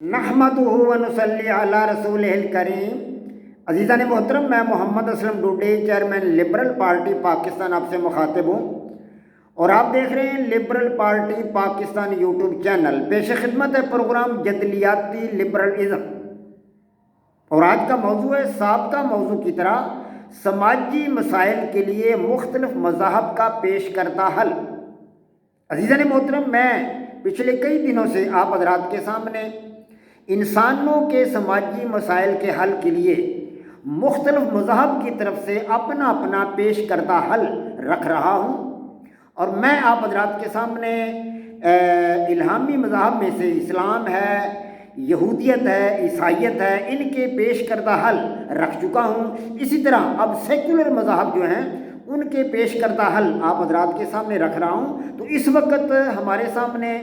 نحمدہ و نصلی علی رسولہ الکریم۔ عزیزان محترم، میں محمد اسلم ڈوڈے، چیئرمین لبرل پارٹی پاکستان، آپ سے مخاطب ہوں اور آپ دیکھ رہے ہیں لبرل پارٹی پاکستان یوٹیوب چینل۔ پیش خدمت ہے پروگرام جدلیاتی لبرلزم، اور آج کا موضوع ہے سابقہ موضوع کی طرح سماجی مسائل کے لیے مختلف مذاہب کا پیش کردہ حل۔ عزیزان محترم، میں پچھلے کئی دنوں سے آپ حضرات کے سامنے انسانوں کے سماجی مسائل کے حل کے لیے مختلف مذاہب کی طرف سے اپنا اپنا پیش کردہ حل رکھ رہا ہوں، اور میں آپ حضرات کے سامنے الہامی مذاہب میں سے اسلام ہے، یہودیت ہے، عیسائیت ہے، ان کے پیش کردہ حل رکھ چکا ہوں۔ اسی طرح اب سیکولر مذاہب جو ہیں ان کے پیش کردہ حل آپ حضرات کے سامنے رکھ رہا ہوں۔ تو اس وقت ہمارے سامنے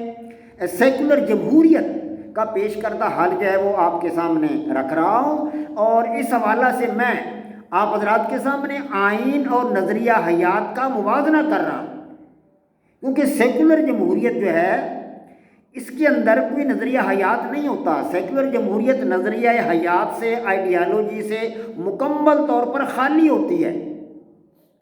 سیکولر جمہوریت کا پیش کردہ حل جو ہے وہ آپ کے سامنے رکھ رہا ہوں، اور اس حوالہ سے میں آپ حضرات کے سامنے آئین اور نظریہ حیات کا موازنہ کر رہا ہوں، کیونکہ سیکولر جمہوریت جو ہے اس کے اندر کوئی نظریہ حیات نہیں ہوتا۔ سیکولر جمہوریت نظریہ حیات سے، آئیڈیالوجی سے مکمل طور پر خالی ہوتی ہے۔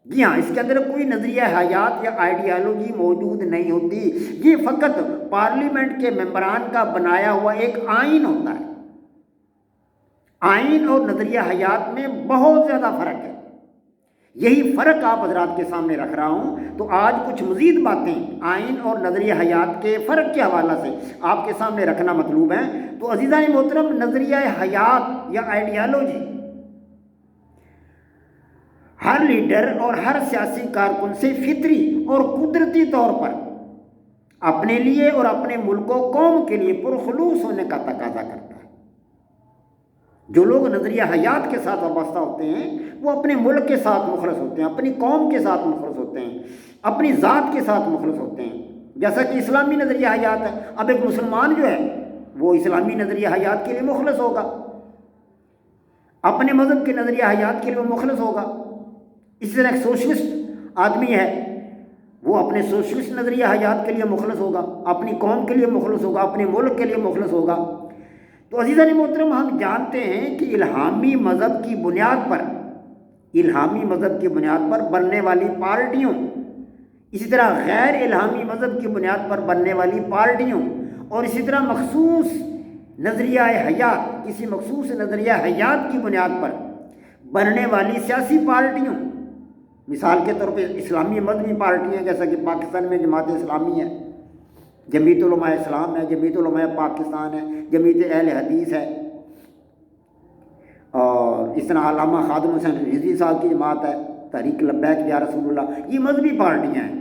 جی ہاں، اس کے اندر کوئی نظریہ حیات یا آئیڈیالوجی موجود نہیں ہوتی، یہ فقط پارلیمنٹ کے ممبران کا بنایا ہوا ایک آئین ہوتا ہے۔ آئین اور نظریہ حیات میں بہت زیادہ فرق ہے، یہی فرق آپ حضرات کے سامنے رکھ رہا ہوں۔ تو آج کچھ مزید باتیں آئین اور نظریہ حیات کے فرق کے حوالہ سے آپ کے سامنے رکھنا مطلوب ہے۔ تو عزیزان محترم، نظریہ حیات یا آئیڈیالوجی ہر لیڈر اور ہر سیاسی کارکن سے فطری اور قدرتی طور پر اپنے لیے اور اپنے ملک و قوم کے لیے پرخلوص ہونے کا تقاضا کرتا ہے۔ جو لوگ نظریہ حیات کے ساتھ وابستہ ہوتے ہیں وہ اپنے ملک کے ساتھ مخلص ہوتے ہیں، اپنی قوم کے ساتھ مخلص ہوتے ہیں، اپنی ذات کے ساتھ مخلص ہوتے ہیں، جیسا کہ اسلامی نظریہ حیات ہے۔ اب ایک مسلمان جو ہے وہ اسلامی نظریہ حیات کے لیے مخلص ہوگا، اپنے مذہب کے نظریہ حیات کے لیے وہ مخلص ہوگا۔ اسی طرح ایک سوشلسٹ آدمی ہے، وہ اپنے سوشلسٹ نظریہ حیات کے لیے مخلص ہوگا، اپنی قوم کے لیے مخلص ہوگا، اپنے ملک کے لیے مخلص ہوگا۔ تو عزیزان محترم، ہم جانتے ہیں کہ الہامی مذہب کی بنیاد پر بننے والی پارٹیوں، اسی طرح غیر الہامی مذہب کی بنیاد پر بننے والی پارٹیوں، اور اسی طرح کسی مخصوص نظریہ حیات کی بنیاد پر بننے والی سیاسی پارٹیوں، مثال کے طور پہ اسلامی مذہبی پارٹیاں جیسا کہ پاکستان میں جماعت اسلامی ہے، جمعیت علماء اسلام ہے، جمعیت علماء پاکستان ہے، جمعیت اہل حدیث ہے، اور اس طرح علامہ خادم حسین رضوی صاحب کی جماعت ہے، تحریک لبیک یا رسول اللہ، یہ مذہبی پارٹیاں ہیں۔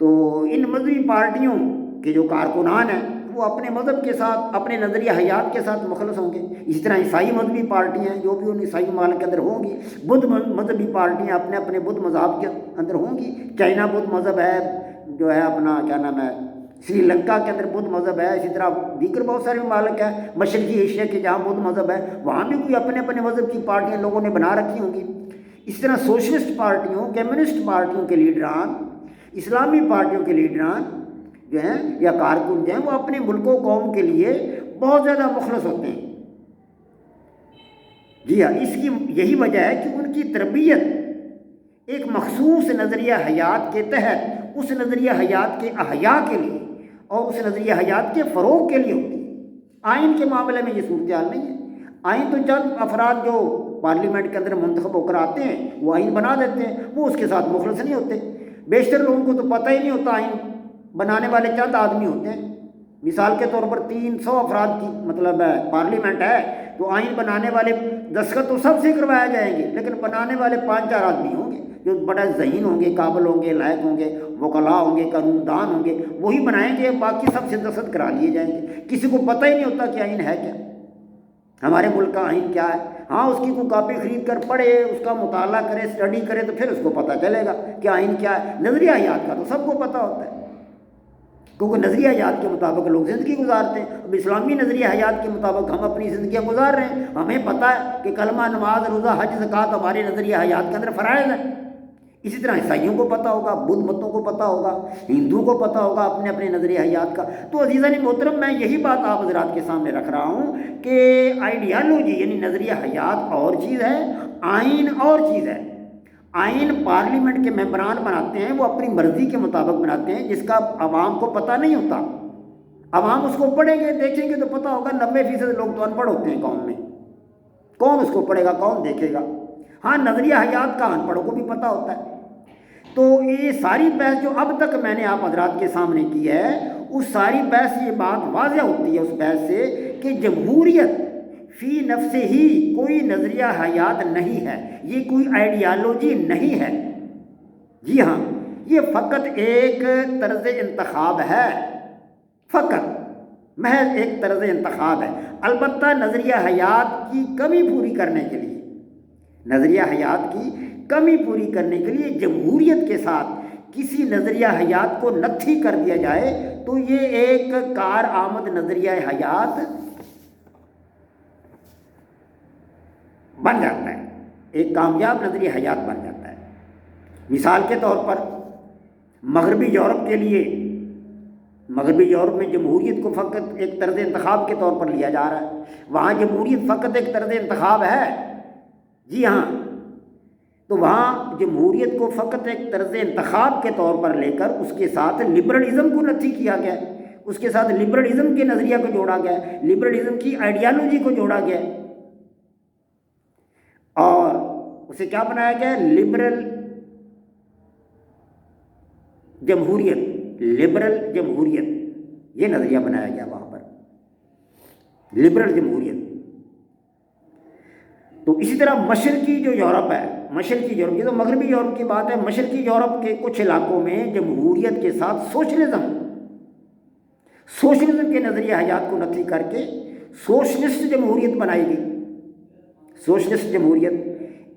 تو ان مذہبی پارٹیوں کے جو کارکنان ہیں وہ اپنے مذہب کے ساتھ، اپنے نظریہ حیات کے ساتھ مخلص ہوں گے۔ اسی طرح عیسائی مذہبی پارٹیاں ہیں، جو بھی ان عیسائی ممالک کے اندر ہوں گی، بدھ مذہبی پارٹیاں اپنے اپنے بدھ مذہب کے اندر ہوں گی۔ چائنا بدھ مذہب ہے، جو ہے اپنا کیا نام ہے، سری لنکا کے اندر بدھ مذہب ہے۔ اسی طرح دیگر بہت سارے ممالک ہیں مشرقی ایشیا کے جہاں بدھ مذہب ہے، وہاں بھی کوئی اپنے اپنے مذہب کی پارٹیاں لوگوں نے بنا رکھی ہوں گی۔ اس طرح سوشلسٹ پارٹیوں، کمیونسٹ پارٹیوں کے لیڈران، اسلامی پارٹیوں کے لیڈران جو ہیں یا کارکن جو ہیں وہ اپنے ملک و قوم کے لیے بہت زیادہ مخلص ہوتے ہیں۔ جی ہاں، اس کی یہی وجہ ہے کہ ان کی تربیت ایک مخصوص نظریہ حیات کے تحت، اس نظریہ حیات کے احیاء کے لیے اور اس نظریہ حیات کے فروغ کے لیے ہوتی ہے۔ آئین کے معاملے میں یہ صورتحال نہیں ہے۔ آئین تو چند افراد جو پارلیمنٹ کے اندر منتخب ہو کر آتے ہیں وہ آئین بنا دیتے ہیں، وہ اس کے ساتھ مخلص نہیں ہوتے۔ بیشتر لوگوں کو تو پتہ ہی نہیں ہوتا، آئین بنانے والے چند آدمی ہوتے ہیں۔ مثال کے طور پر 300 افراد کی پارلیمنٹ ہے، تو آئین بنانے والے دستخط تو سب سے کروایا جائیں گے، لیکن بنانے والے 5-4 آدمی ہوں گے جو بڑا ذہین ہوں گے، قابل ہوں گے، لائق ہوں گے، وکلاء ہوں گے، قانون دان ہوں گے، وہی بنائیں گے، باقی سب سے دستخط کرا لیے جائیں گے۔ کسی کو پتہ ہی نہیں ہوتا کہ آئین ہے کیا، ہمارے ملک کا آئین کیا ہے۔ ہاں، اس کی کوئی کاپی خرید کر پڑھے، اس کا مطالعہ کرے، اسٹڈی کرے، تو پھر اس کو پتہ چلے گا کہ آئین کیا ہے۔ نظریہ حیات کا تو سب کو پتہ ہوتا ہے، کیونکہ نظریہ حیات کے مطابق لوگ زندگی گزارتے ہیں۔ اب اسلامی نظریہ حیات کے مطابق ہم اپنی زندگیاں گزار رہے ہیں۔ ہمیں پتہ ہے کہ کلمہ، نماز، روزہ، حج، زکوٰۃ ہمارے نظریہ حیات کے اندر فرائض ہیں۔ اسی طرح عیسائیوں کو پتہ ہوگا، بدھ متوں کو پتہ ہوگا، ہندوؤں کو پتہ ہوگا اپنے اپنے نظریہ حیات کا۔ تو عزیزان محترم، میں یہی بات آپ حضرات کے سامنے رکھ رہا ہوں کہ آئیڈیالوجی یعنی نظریہ حیات اور چیز ہے، آئین اور چیز ہے۔ آئین پارلیمنٹ کے ممبران بناتے ہیں، وہ اپنی مرضی کے مطابق بناتے ہیں، جس کا عوام کو پتہ نہیں ہوتا۔ عوام اس کو پڑھیں گے دیکھیں گے تو پتہ ہوگا 90% لوگ تو ان پڑھ ہوتے ہیں قوم میں، کون اس کو پڑھے گا، کون دیکھے گا؟ ہاں، نظریہ حیات کا ان پڑھوں کو بھی پتہ ہوتا ہے۔ تو یہ ساری بحث جو اب تک میں نے آپ حضرات کے سامنے کی ہے، اس ساری بحث یہ بات واضح ہوتی ہے اس بحث سے کہ جمہوریت فی نفس ہی کوئی نظریہ حیات نہیں ہے، یہ کوئی آئیڈیالوجی نہیں ہے۔ جی ہاں، یہ فقط ایک طرز انتخاب ہے، فقط محض ایک طرز انتخاب ہے۔ البتہ نظریہ حیات کی کمی پوری کرنے کے لیے، نظریہ حیات کی کمی پوری کرنے کے لیے جمہوریت کے ساتھ کسی نظریہ حیات کو نتھی کر دیا جائے تو یہ ایک کارآمد نظریہ حیات بن جاتا ہے، ایک کامیاب نظریہ حیات بن جاتا ہے۔ مثال کے طور پر مغربی یورپ کے لیے، مغربی یورپ میں جمہوریت کو فقط ایک طرز انتخاب کے طور پر لیا جا رہا ہے، وہاں جمہوریت فقط ایک طرز انتخاب ہے۔ جی ہاں، تو وہاں جمہوریت کو فقط ایک طرز انتخاب کے طور پر لے کر اس کے ساتھ لبرلزم کو نتھی کیا گیا، اس کے ساتھ لبرلزم کے نظریہ کو جوڑا گیا، لبرلزم کی آئیڈیالوجی کو جوڑا گیا، اور اسے کیا بنایا گیا؟ لبرل جمہوریت، لبرل جمہوریت، یہ نظریہ بنایا گیا وہاں پر، لبرل جمہوریت۔ تو اسی طرح مشرقی جو یورپ ہے، مشرقی یورپ کی تو مغربی یورپ کی بات ہے، مشرقی یورپ کے کچھ علاقوں میں جمہوریت کے ساتھ سوشلزم کے نظریہ حیات کو نتھی کر کے سوشلسٹ جمہوریت بنائی گئی، سوشلسٹ جمہوریت۔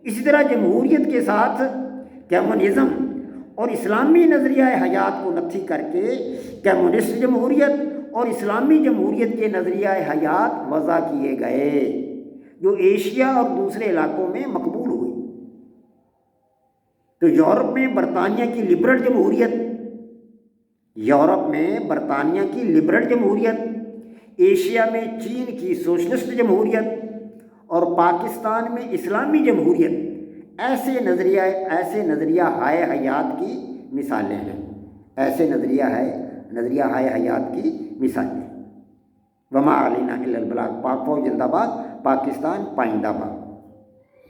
اسی طرح جمہوریت کے ساتھ کمیونزم اور اسلامی نظریہ حیات کو نتھی کر کے کمیونسٹ جمہوریت اور اسلامی جمہوریت کے نظریہ حیات وضع کیے گئے، جو ایشیا اور دوسرے علاقوں میں مقبول ہوئی۔ تو یورپ میں برطانیہ کی لبرل جمہوریت، یورپ میں برطانیہ کی لبرل جمہوریت، ایشیا میں چین کی سوشلسٹ جمہوریت اور پاکستان میں اسلامی جمہوریت، ایسے نظریہ ہائے حیات کی مثالیں ہیں، ایسے نظریہ ہائے حیات کی مثالیں۔ وما علینا الا البلاغ۔ پاک فوج زندہ باد، پاکستان پائندہ باد۔